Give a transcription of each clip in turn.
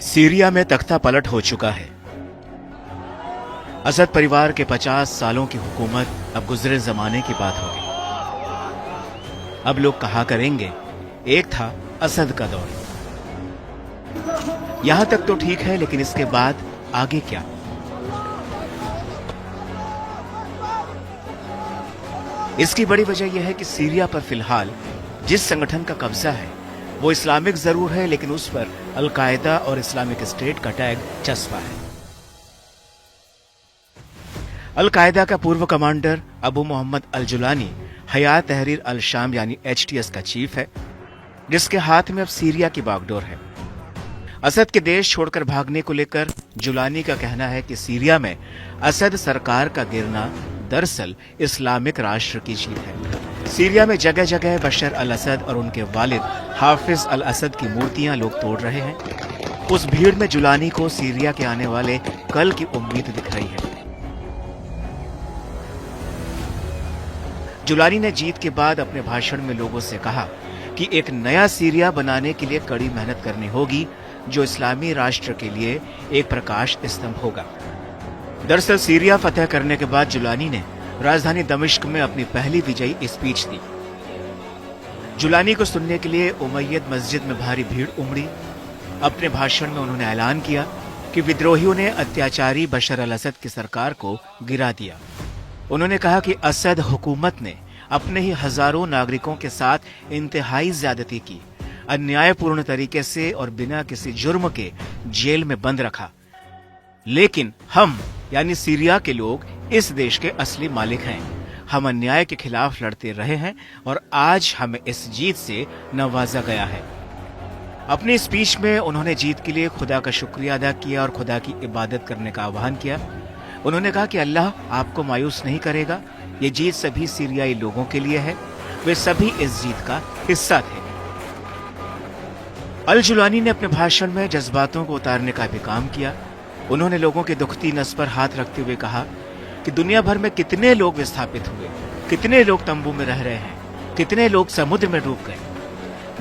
Syria में तख्ता पलट हो चुका है। असद परिवार के 50 सालों की हुकूमत अब गुजरे जमाने की बात होगी। अब लोग कहा करेंगे, एक था असद का दौर। यहां तक तो ठीक है, लेकिन इसके बाद आगे क्या? इसकी बड़ी वजह यह है कि सीरिया पर फिलहाल जिस संगठन का कब्जा है वो इस्लामिक जरूर है, लेकिन उस पर अल-कायदा और इस्लामिक स्टेट का टैग चस्पा है। अल-कायदा का पूर्व कमांडर अबू मोहम्मद अल-जुलानी हयात तहरीर अल-शाम यानी HTS का चीफ है, जिसके हाथ में अब सीरिया की बागडोर है। असद के देश छोड़कर भागने को लेकर जुलानी का कहना है कि सीरिया में असद सरकार का गिरना दरअसल इस्लामिक राष्ट्र की जीत है। सीरिया में जगह जगह बशर अल असद और उनके वालिद हाफिज अल असद की मूर्तियां लोग तोड़ रहे हैं। उस भीड़ में जुलानी को सीरिया के आने वाले कल की उम्मीद दिख रही है। जुलानी ने जीत के बाद अपने भाषण में लोगों से कहा कि एक नया सीरिया बनाने के लिए कड़ी मेहनत करनी होगी, जो इस्लामी राष्ट्र के लिए एक प्रकाश स्तंभ होगा। दरअसल सीरिया फतह करने के बाद जुलानी ने राजधानी दमिश्क में अपनी पहली विजयी स्पीच दी। जुलानी को सुनने के लिए उमैयद मस्जिद में भारी भीड़ उमड़ी। अपने भाषण में उन्होंने ऐलान किया कि विद्रोहियों ने अत्याचारी बशर अल असद की सरकार को गिरा दिया। उन्होंने कहा कि असद हुकूमत ने अपने ही हजारों नागरिकों के साथ इंतहाई ज्यादती की, अन्यायपूर्ण तरीके से और बिना किसी जुर्म के जेल में बंद रखा। लेकिन हम यानी सीरिया के लोग इस देश के असली मालिक हैं। हम अन्याय के खिलाफ लड़ते रहे हैं और आज हमें इस जीत से नवाजा गया है। अपनी स्पीच में उन्होंने जीत के लिए खुदा का शुक्रिया अदा किया और खुदा की इबादत करने का आह्वान किया। उन्होंने कहा कि अल्लाह आपको मायूस नहीं करेगा। ये जीत सभी सीरियाई लोगों के लिए है, वे सभी इस जीत का हिस्सा थे। अल जुलानी ने अपने भाषण में जज्बातों को उतारने का भी काम किया। उन्होंने लोगों की दुखती नस पर हाथ रखते हुए कहा कि दुनिया भर में कितने लोग विस्थापित हुए, कितने लोग तंबू में रह रहे हैं, कितने लोग समुद्र में डूब गए।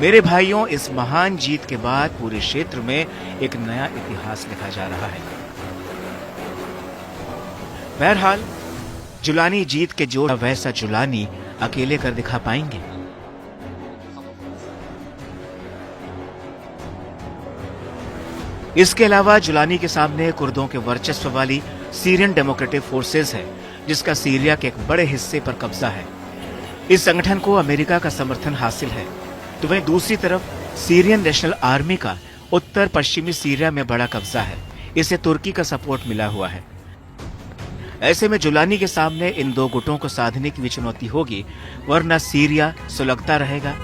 मेरे भाइयों, इस महान जीत के बाद पूरे क्षेत्र में एक नया इतिहास लिखा जा रहा है। बहरहाल जुलानी जीत के जोर वैसा जुलानी अकेले कर दिखा पाएंगे। इसके अलावा जुलानी के सामने कुर्दों के वर्चस्व वाली सीरियन डेमोक्रेटिक फोर्सेस है, जिसका सीरिया के एक बड़े हिस्से पर कब्जा है। इस संगठन को अमेरिका का समर्थन हासिल है, तो वहीं दूसरी तरफ सीरियन नेशनल आर्मी का उत्तर पश्चिमी सीरिया में बड़ा कब्जा है। इसे तुर्की का सपोर्ट मिला हुआ है। ऐसे में जुलानी के सामने इन दो गुटों को साधने की भी चुनौती होगी, वरना सीरिया सुलगता रहेगा।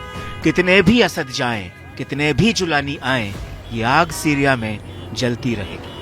कितने भी असद जाएं, कितने भी जुलानी आए, ये आग सीरिया में जलती रहेगी।